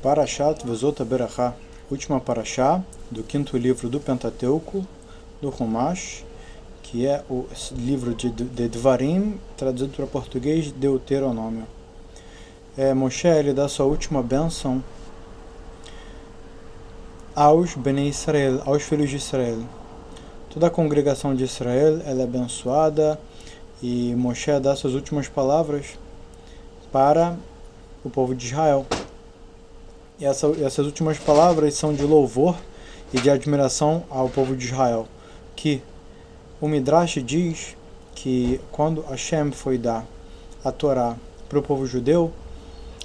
Parashat Vezot HaBerachá, última Parashá do quinto livro do Pentateuco, do Humash, que é o livro de Devarim, traduzido para português, Deuteronômio. Moshe, ele dá sua última bênção aos Bnei Israel, aos filhos de Israel. Toda a congregação de Israel ela é abençoada e Moshe dá suas últimas palavras para o povo de Israel. E essas últimas palavras são de louvor e de admiração ao povo de Israel, que o Midrash diz que quando Hashem foi dar a Torá para o povo judeu,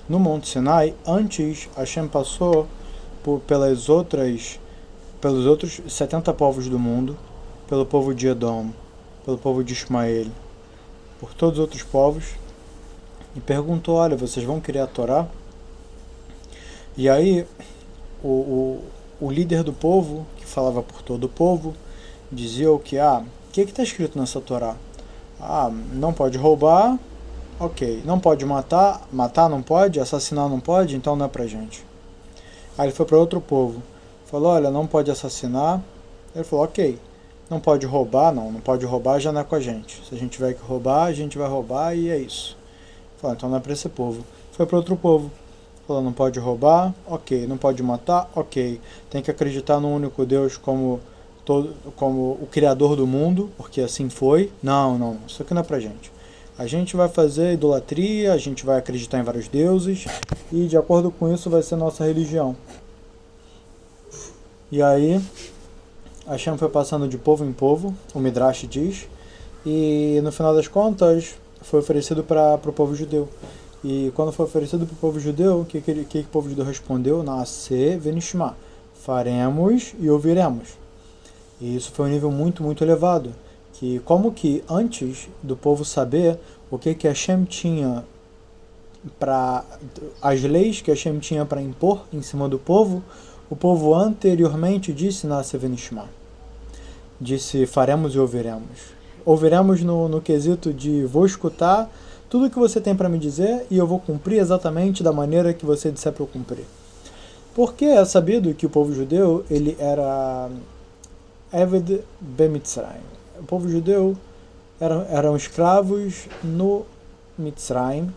no Monte Sinai, antes Hashem passou pelos outros 70 povos do mundo, pelo povo de Edom, pelo povo de Ismael, por todos os outros povos, e perguntou: olha, vocês vão querer a Torá? E aí o líder do povo, que falava por todo o povo, dizia o que está escrito nessa Torá? Não pode roubar, ok. Não pode matar não pode, assassinar não pode, então não é pra gente. Aí ele foi para outro povo, falou: olha, não pode assassinar. Ele falou: ok. Não pode roubar, não pode roubar, já não é com a gente. Se a gente tiver que roubar, a gente vai roubar e é isso. Falou: então não é para esse povo. Foi para outro povo. Falou: não pode roubar, ok. Não pode matar, ok. Tem que acreditar no único Deus como o Criador do mundo, porque assim foi. Não, isso aqui não é pra gente. A gente vai fazer idolatria, a gente vai acreditar em vários deuses, e de acordo com isso vai ser nossa religião. E aí, Hashem foi passando de povo em povo, o Midrash diz, e no final das contas foi oferecido para o povo judeu. E quando foi oferecido para o povo judeu, o que o povo judeu respondeu? Nasce venishma, faremos e ouviremos. E isso foi um nível muito, muito elevado. Que como que antes do povo saber o que Hashem tinha as leis que Hashem tinha para impor em cima do povo, o povo anteriormente disse Nasce venishma. Disse faremos e ouviremos. Ouviremos no quesito de vou escutar tudo que você tem para me dizer e eu vou cumprir exatamente da maneira que você disser para eu cumprir. Porque é sabido que o povo judeu ele era Eved Bemitzrayim. O povo judeu eram escravos no Mitzrayim,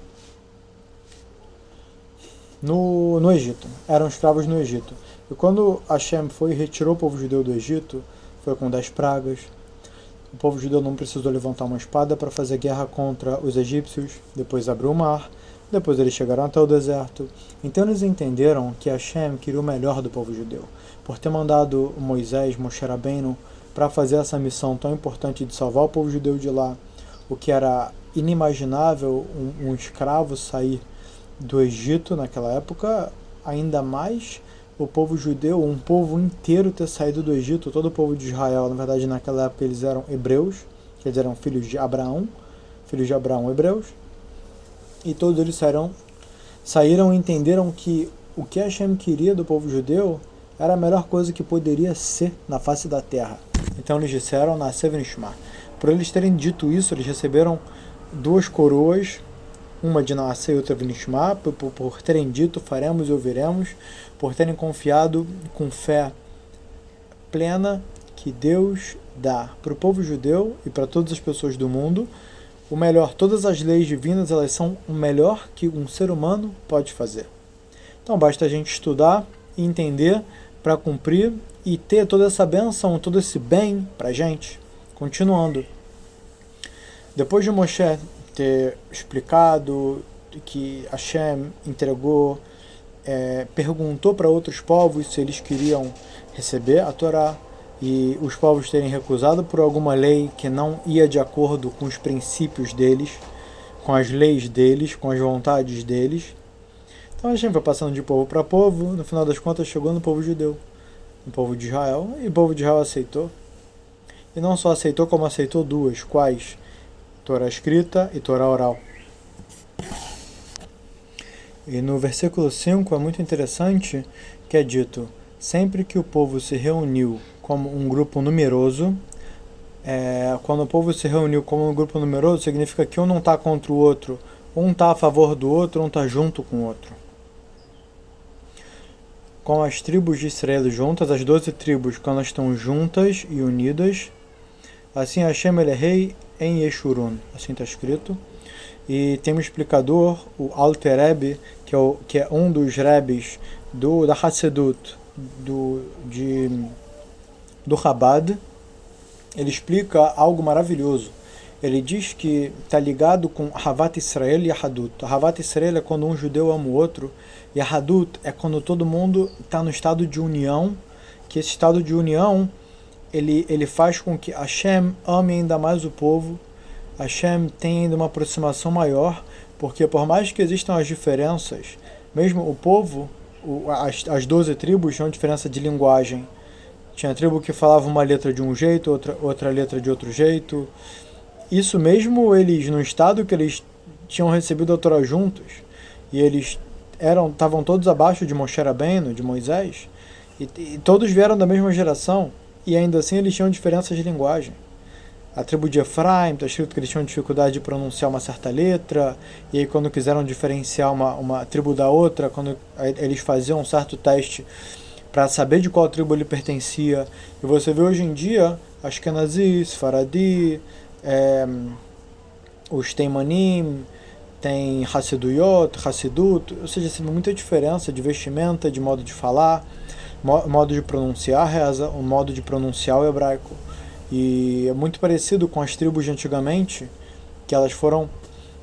no Egito. Eram escravos no Egito. E quando Hashem foi e retirou o povo judeu do Egito, foi com 10 pragas. O povo judeu não precisou levantar uma espada para fazer guerra contra os egípcios, depois abriu o mar, depois eles chegaram até o deserto. Então eles entenderam que Hashem queria o melhor do povo judeu, por ter mandado Moisés, Moshe Rabbeinu, para fazer essa missão tão importante de salvar o povo judeu de lá, o que era inimaginável um escravo sair do Egito naquela época, ainda mais o povo judeu, um povo inteiro ter saído do Egito, todo o povo de Israel, na verdade naquela época eles eram hebreus, eles eram filhos de Abraão hebreus, e todos eles saíram e entenderam que o que Hashem queria do povo judeu era a melhor coisa que poderia ser na face da terra. Então eles disseram Nasce venishma. Por eles terem dito isso, eles receberam 2 coroas, uma de Nasce e outra venishma, por terem dito faremos e ouviremos, por terem confiado com fé plena que Deus dá para o povo judeu e para todas as pessoas do mundo o melhor. Todas as leis divinas elas são o melhor que um ser humano pode fazer. Então basta a gente estudar e entender para cumprir e ter toda essa bênção, todo esse bem para a gente. Continuando. Depois de Moshe ter explicado que Hashem entregou, perguntou para outros povos se eles queriam receber a Torá, e os povos terem recusado por alguma lei que não ia de acordo com os princípios deles, com as leis deles, com as vontades deles. Então a gente vai passando de povo para povo, no final das contas chegou no povo judeu, no povo de Israel, e o povo de Israel aceitou. E não só aceitou, como aceitou 2, quais? Torá escrita e Torá oral. E no versículo 5 é muito interessante que é dito: sempre que o povo se reuniu como um grupo numeroso, quando o povo se reuniu como um grupo numeroso, significa que um não está contra o outro, um está a favor do outro, um está junto com o outro. com as tribos de Israel juntas, as 12 tribos, quando elas estão juntas e unidas. Assim Hashem ele é rei em Yeshurun, assim está escrito. E tem um explicador, o Alter Rebbe, que é um dos Rebbes da Hassedut, do Chabad. Ele explica algo maravilhoso. Ele diz que está ligado com Havat Israel e Yahadut. Havat Israel é quando um judeu ama o outro, e Yahadut é quando todo mundo está no estado de união, que esse estado de união ele faz com que Hashem ame ainda mais o povo, Hashem tem ainda uma aproximação maior, porque por mais que existam as diferenças, mesmo o povo, as 12 tribos tinham diferença de linguagem. Tinha tribo que falava uma letra de um jeito, outra letra de outro jeito. Isso mesmo eles, no estado que eles tinham recebido a Torá juntos, e eles estavam todos abaixo de Moshe Rabbeinu, de Moisés, e todos vieram da mesma geração, e ainda assim eles tinham diferenças de linguagem. A tribo de Efraim, está escrito que eles tinham dificuldade de pronunciar uma certa letra, e aí quando quiseram diferenciar uma tribo da outra, quando eles faziam um certo teste para saber de qual tribo ele pertencia. E você vê hoje em dia Ashkenazi, Sfaradi, os Teimanim, tem Hassiduyot, Hassidut, ou seja, tem muita diferença de vestimenta, de modo de falar, modo de pronunciar reza, o modo de pronunciar o hebraico. E é muito parecido com as tribos de antigamente, que elas foram,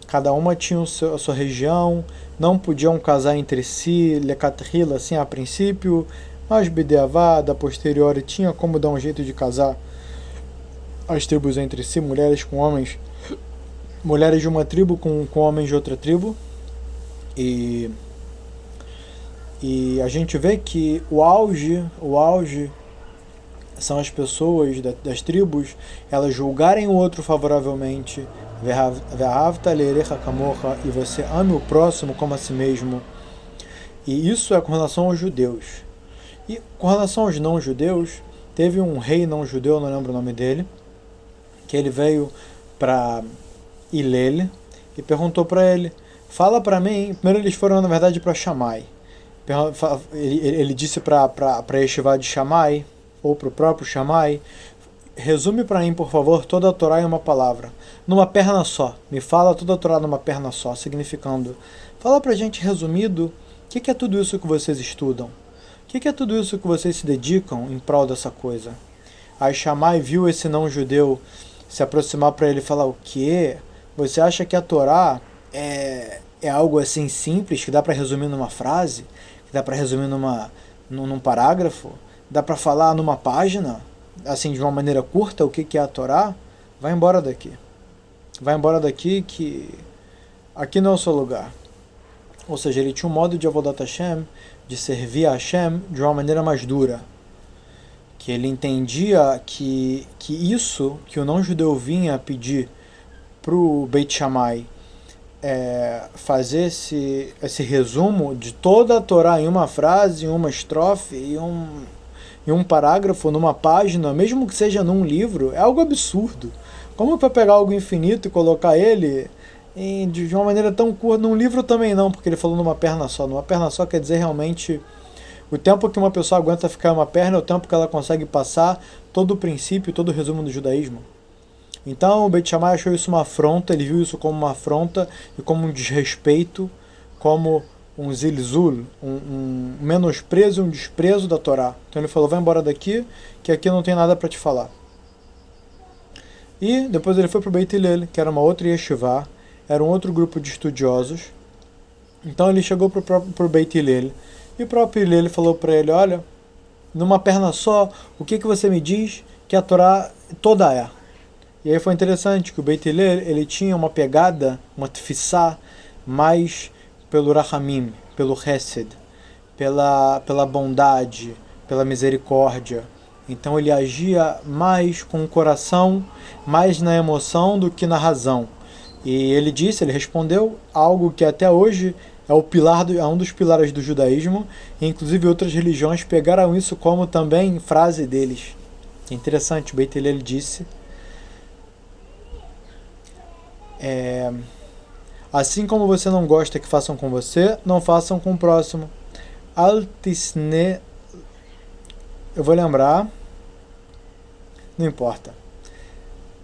cada uma tinha a sua região, não podiam casar entre si, Lekatrila, assim, a princípio, mas Bideavá, da posteriori, tinha como dar um jeito de casar as tribos entre si, mulheres com homens, mulheres de uma tribo com homens de outra tribo. E a gente vê que o auge são as pessoas das tribos, elas julgarem o outro favoravelmente, e você ame o próximo como a si mesmo. E isso é com relação aos judeus. E com relação aos não-judeus, teve um rei não-judeu, não lembro o nome dele, que ele veio para Hillel e perguntou para ele, fala para mim, primeiro eles foram na verdade para Shammai, ele disse para Yeshivá de Shammai, ou para o próprio Shammai, resume para mim, por favor, toda a Torá em uma palavra, numa perna só, me fala toda a Torá numa perna só, significando, fala pra gente resumido, o que é tudo isso que vocês estudam? O que é tudo isso que vocês se dedicam em prol dessa coisa? Aí Shammai viu esse não-judeu se aproximar para ele e falar, o quê? Você acha que a Torá é algo assim simples, que dá para resumir numa frase, que dá para resumir num parágrafo, dá para falar numa página, assim, de uma maneira curta, o que é a Torá? Vai embora daqui. Vai embora daqui, que aqui não é o seu lugar. Ou seja, ele tinha um modo de Avodat Hashem, de servir a Hashem de uma maneira mais dura. Que ele entendia que isso que o não-judeu vinha pedir para o Beit Shammai, fazer esse resumo de toda a Torá em uma frase, em uma estrofe, em um parágrafo, numa página, mesmo que seja num livro, é algo absurdo. Como para pegar algo infinito e colocar ele de uma maneira tão curta? Num livro também não, porque ele falou numa perna só. Numa perna só quer dizer realmente o tempo que uma pessoa aguenta ficar em uma perna é o tempo que ela consegue passar todo o princípio, todo o resumo do judaísmo. Então o Beit Shammai achou isso uma afronta, ele viu isso como uma afronta e como um desrespeito, como um zilzul, um menosprezo, um desprezo da Torá. Então ele falou, vai embora daqui, que aqui não tem nada para te falar. E depois ele foi para o Beit Hillel, que era uma outra yeshivá, era um outro grupo de estudiosos. Então ele chegou para o Beit Hillel, e o próprio Hillel falou para ele, olha, numa perna só, o que você me diz que a Torá toda é? E aí foi interessante que o Beit Hillel, ele tinha uma pegada, uma tfissá, mais pelo Rahamim, pelo Hesed, pela bondade, pela misericórdia. Então ele agia mais com o coração, mais na emoção do que na razão. E ele respondeu algo que até hoje é um dos pilares do judaísmo, e inclusive outras religiões pegaram isso como também frase deles. É interessante, o Beit Hillel disse, assim como você não gosta que façam com você, não façam com o próximo. altisne... Eu vou lembrar. Não importa.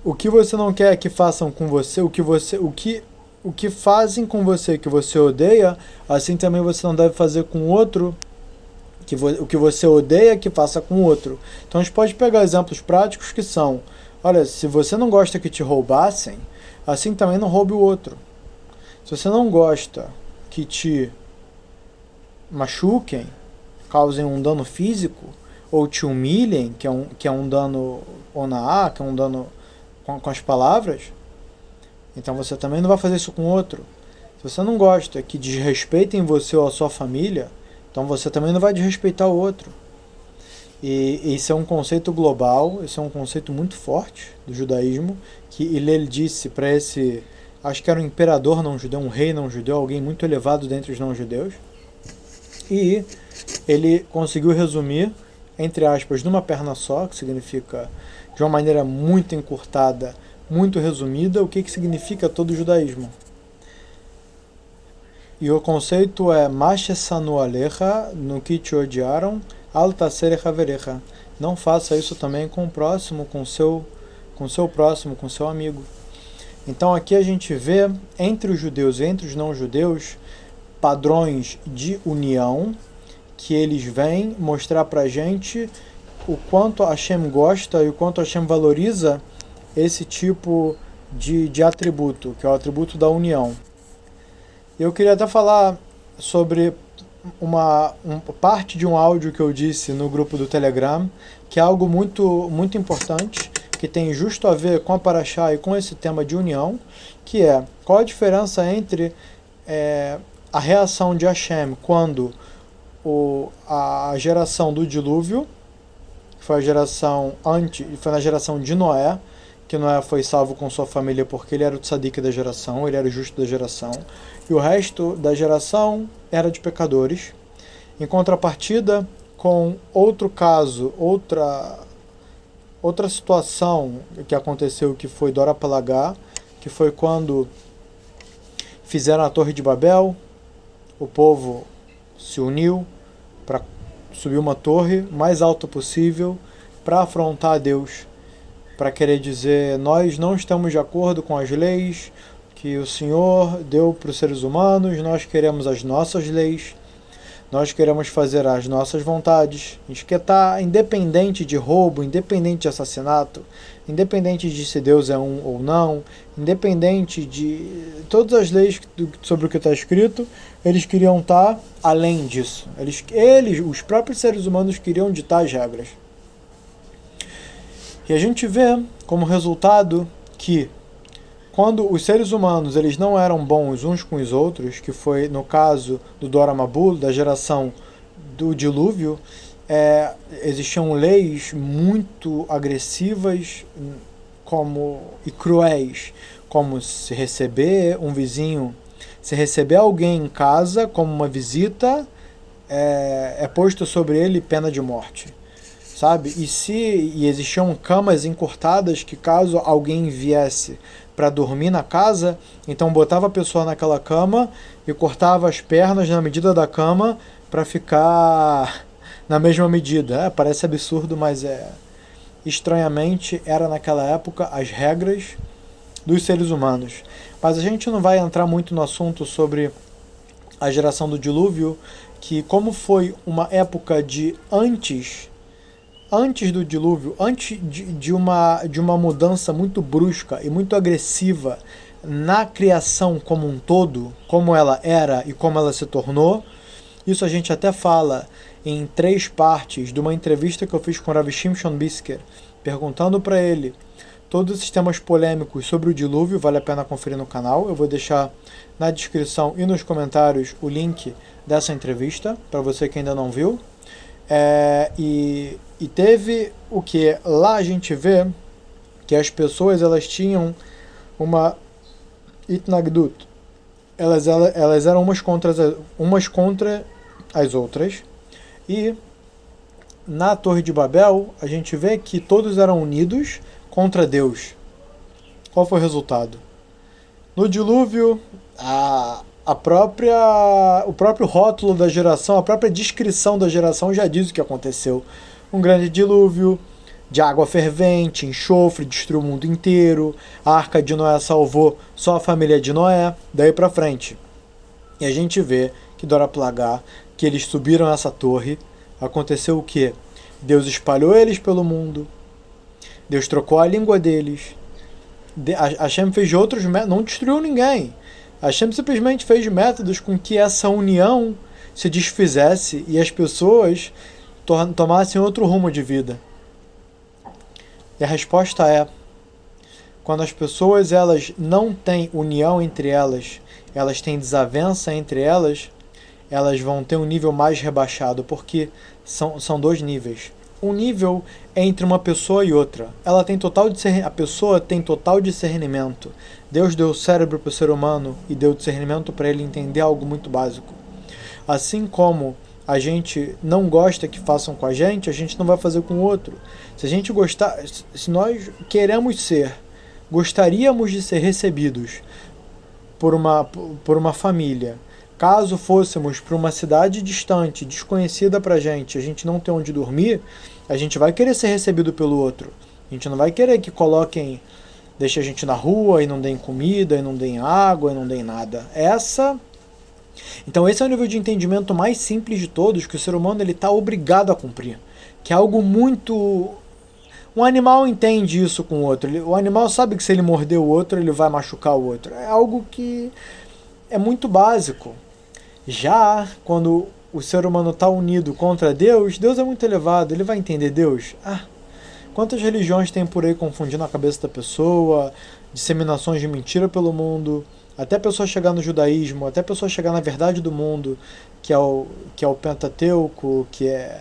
O que você não quer que façam com você, o que fazem com você que você odeia, assim também você não deve fazer com outro, o que você odeia que faça com outro. Então a gente pode pegar exemplos práticos que são, olha, se você não gosta que te roubassem, assim também não roube o outro. Se você não gosta que te machuquem, causem um dano físico, ou te humilhem, que é um dano onaá, que é um dano com as palavras, então você também não vai fazer isso com outro. Se você não gosta que desrespeitem você ou a sua família, então você também não vai desrespeitar o outro. E isso é um conceito global, isso é um conceito muito forte do judaísmo, que ele disse para esse, acho que era um imperador não judeu, um rei não judeu, alguém muito elevado dentre os não judeus, e ele conseguiu resumir, entre aspas, numa perna só, que significa, de uma maneira muito encurtada, muito resumida, o que significa todo o judaísmo. E o conceito é Mashesanu alecha, no que te odiaram, al tasere haverecha. Não faça isso também com o próximo, com seu próximo, com seu amigo. Então aqui a gente vê, entre os judeus e entre os não-judeus, padrões de união, que eles vêm mostrar pra gente o quanto Hashem gosta e o quanto Hashem valoriza esse tipo de atributo, que é o atributo da união. Eu queria até falar sobre uma parte de um áudio que eu disse no grupo do Telegram, que é algo muito, muito importante, que tem justo a ver com a Parashá e com esse tema de união, que é qual a diferença entre a reação de Hashem quando a geração do dilúvio, foi na geração de Noé, que Noé foi salvo com sua família porque ele era o tzadik da geração, ele era o justo da geração, e o resto da geração era de pecadores. Em contrapartida, com outro caso, outra situação que aconteceu, que foi Dora Palagá, que foi quando fizeram a Torre de Babel, o povo se uniu para subir uma torre mais alta possível para afrontar Deus, para querer dizer, nós não estamos de acordo com as leis que o Senhor deu para os seres humanos, nós queremos as nossas leis, nós queremos fazer as nossas vontades. A gente quer estar independente de roubo, independente de assassinato, independente de se Deus é um ou não, independente de todas as leis sobre o que está escrito, eles queriam estar além disso. Eles, os próprios seres humanos, queriam ditar as regras. E a gente vê como resultado que quando os seres humanos eles não eram bons uns com os outros, que foi no caso do Dora Mabul, da geração do dilúvio, existiam leis muito agressivas e cruéis, como se receber um vizinho, se receber alguém em casa como uma visita, é posto sobre ele pena de morte. Sabe? E existiam camas encurtadas que caso alguém viesse para dormir na casa, então botava a pessoa naquela cama e cortava as pernas na medida da cama para ficar na mesma medida. Parece absurdo, mas estranhamente era naquela época as regras dos seres humanos. Mas a gente não vai entrar muito no assunto sobre a geração do dilúvio, que como foi uma época de antes do dilúvio, antes de uma mudança muito brusca e muito agressiva na criação como um todo, como ela era e como ela se tornou. Isso a gente até fala em 3 partes de uma entrevista que eu fiz com o Rav Shimshon Bisker, perguntando para ele todos esses temas polêmicos sobre o dilúvio. Vale a pena conferir no canal. Eu vou deixar na descrição e nos comentários o link dessa entrevista, para você que ainda não viu. E teve o que lá a gente vê que as pessoas elas tinham uma itnagdut, elas eram umas contra as outras, e na Torre de Babel a gente vê que todos eram unidos contra Deus. Qual foi o resultado? No dilúvio o próprio rótulo da geração, a própria descrição da geração já diz o que aconteceu. Um grande dilúvio de água fervente, enxofre, destruiu o mundo inteiro. A arca de Noé salvou só a família de Noé, daí pra frente. E a gente vê que Dora Plagar, que eles subiram essa torre, aconteceu o quê? Deus espalhou eles pelo mundo, Deus trocou a língua deles, Hashem fez outros métodos, não destruiu ninguém. Hashem simplesmente fez métodos com que essa união se desfizesse e as pessoas tomassem outro rumo de vida. E a resposta é: quando as pessoas elas não têm união entre elas, elas têm desavença entre elas, elas vão ter um nível mais rebaixado, porque são dois níveis. Um nível é entre uma pessoa e outra. A pessoa tem total discernimento. Deus deu o cérebro para o ser humano e deu discernimento para ele entender algo muito básico. Assim como a gente não gosta que façam com a gente não vai fazer com o outro. Se a gente gostar, se nós gostaríamos de ser recebidos por uma família, caso fôssemos para uma cidade distante, desconhecida para a gente não tem onde dormir, a gente vai querer ser recebido pelo outro. A gente não vai querer que deixem a gente na rua e não deem comida, e não deem água, e não deem nada. Então esse é o nível de entendimento mais simples de todos, que o ser humano está obrigado a cumprir. Que é algo muito... Um animal entende isso com o outro. O animal sabe que se ele morder o outro, ele vai machucar o outro. É algo que é muito básico. Já quando o ser humano está unido contra Deus, Deus é muito elevado, ele vai entender Deus. Quantas religiões tem por aí confundindo a cabeça da pessoa, disseminações de mentira pelo mundo, até a pessoa chegar no judaísmo, até a pessoa chegar na verdade do mundo, que é o Pentateuco, que é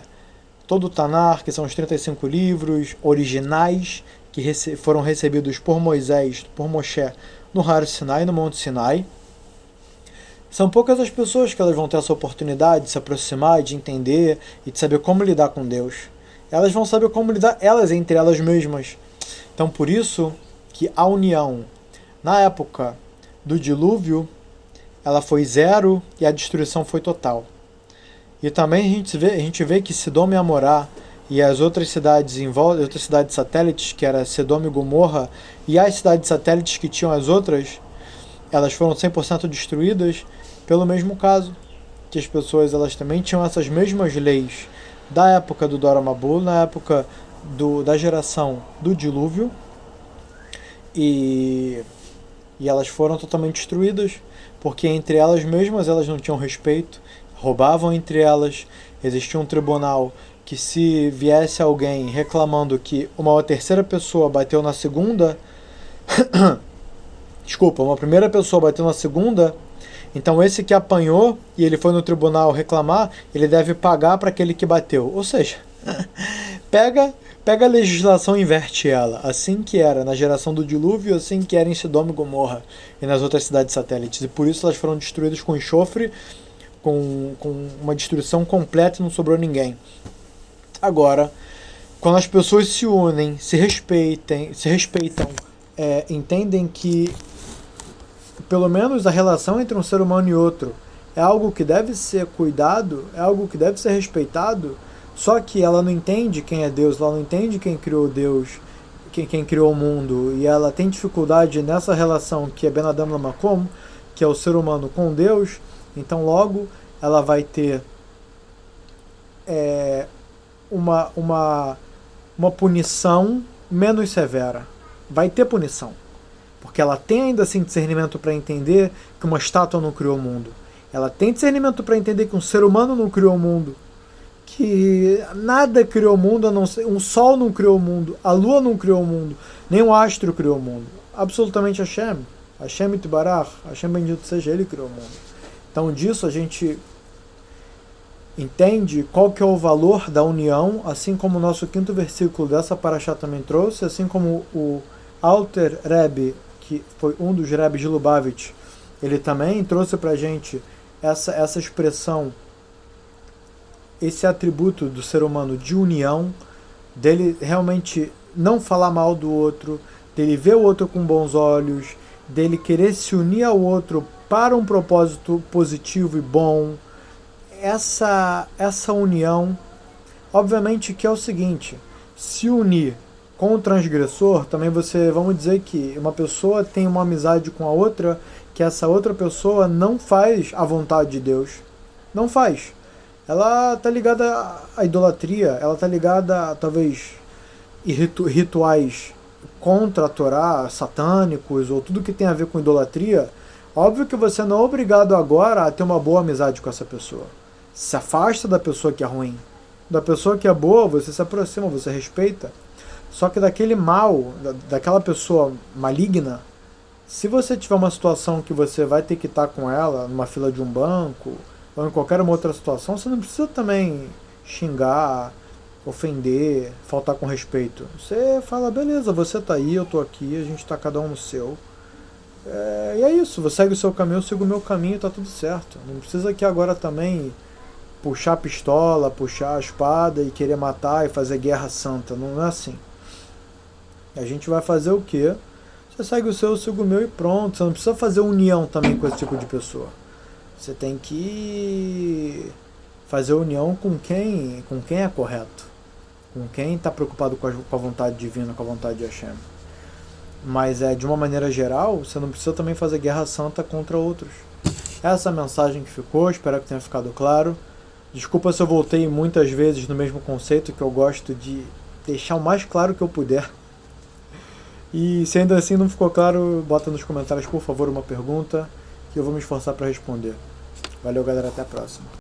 todo o Tanar, que são os 35 livros originais que foram recebidos por Moisés, por Moshe, no Har Sinai, no Monte Sinai. São poucas as pessoas que elas vão ter essa oportunidade de se aproximar, de entender e de saber como lidar com Deus. Elas vão saber como lidar entre elas mesmas. Então por isso que a união, na época do dilúvio, ela foi zero e a destruição foi total. E também a gente vê que Sodoma e Amorá e as outras cidades em volta, outras cidades satélites, que era Sodoma e Gomorra, e as cidades satélites que tinham as outras, elas foram 100% destruídas pelo mesmo caso, que as pessoas elas também tinham essas mesmas leis da época do Dora Mabul, na época da geração do dilúvio, e elas foram totalmente destruídas, porque entre elas mesmas elas não tinham respeito, roubavam entre elas. Existia um tribunal que, se viesse alguém reclamando que uma terceira pessoa bateu na segunda, uma primeira pessoa bateu na segunda, então esse que apanhou e ele foi no tribunal reclamar, ele deve pagar para aquele que bateu. Ou seja, pega a legislação e inverte ela. Assim que era na geração do dilúvio, assim que era em Sodoma e Gomorra e nas outras cidades satélites. E por isso elas foram destruídas com enxofre, com uma destruição completa e não sobrou ninguém. Agora, quando as pessoas se unem, se respeitam, entendem que pelo menos a relação entre um ser humano e outro é algo que deve ser cuidado, é algo que deve ser respeitado, só que ela não entende quem é Deus, ela não entende quem criou Deus, quem criou o mundo, e ela tem dificuldade nessa relação que é Ben Adam Lamakom, que é o ser humano com Deus. Então logo ela vai ter uma punição menos severa. Vai ter punição, porque ela tem ainda assim discernimento para entender que uma estátua não criou o mundo. Ela tem discernimento para entender que um ser humano não criou o mundo, que nada criou o mundo, a não ser um sol não criou o mundo, a lua não criou o mundo, nem um astro criou o mundo. Absolutamente Hashem Itbarach, Hashem bendito seja ele, criou o mundo. Então disso a gente entende qual que é o valor da união, assim como o nosso quinto versículo dessa paraxá também trouxe, assim como o Alter Rebbe, que foi um dos Rebbe de Lubavitch, ele também trouxe para a gente essa expressão, esse atributo do ser humano de união, dele realmente não falar mal do outro, dele ver o outro com bons olhos, dele querer se unir ao outro para um propósito positivo e bom. Essa união, obviamente que é o seguinte, se unir com o transgressor, também vamos dizer que uma pessoa tem uma amizade com a outra, que essa outra pessoa não faz a vontade de Deus. Não faz. Ela está ligada à idolatria, ela está ligada a, talvez, rituais contra a Torá, satânicos, ou tudo que tem a ver com idolatria. Óbvio que você não é obrigado agora a ter uma boa amizade com essa pessoa. Se afasta da pessoa que é ruim. Da pessoa que é boa, você se aproxima, você respeita. Só que daquele mal, daquela pessoa maligna, se você tiver uma situação que você vai ter que estar com ela numa fila de um banco, ou em qualquer uma outra situação, você não precisa também xingar, ofender, faltar com respeito. Você fala, beleza, você tá aí, eu tô aqui, a gente tá cada um no seu. E é isso, você segue o seu caminho, eu sigo o meu caminho, tá tudo certo. Não precisa que agora também puxar a pistola, puxar a espada e querer matar e fazer guerra santa. Não é assim. A gente vai fazer o quê? Você segue o seu, eu sigo o meu e pronto. Você não precisa fazer união também com esse tipo de pessoa. Você tem que fazer união com quem é correto. Com quem está preocupado com a vontade divina, com a vontade de Hashem. Mas de uma maneira geral, você não precisa também fazer guerra santa contra outros. Essa é a mensagem que ficou, espero que tenha ficado claro. Desculpa se eu voltei muitas vezes no mesmo conceito, que eu gosto de deixar o mais claro que eu puder. E se ainda assim não ficou claro, bota nos comentários, por favor, uma pergunta, que eu vou me esforçar para responder. Valeu, galera, até a próxima.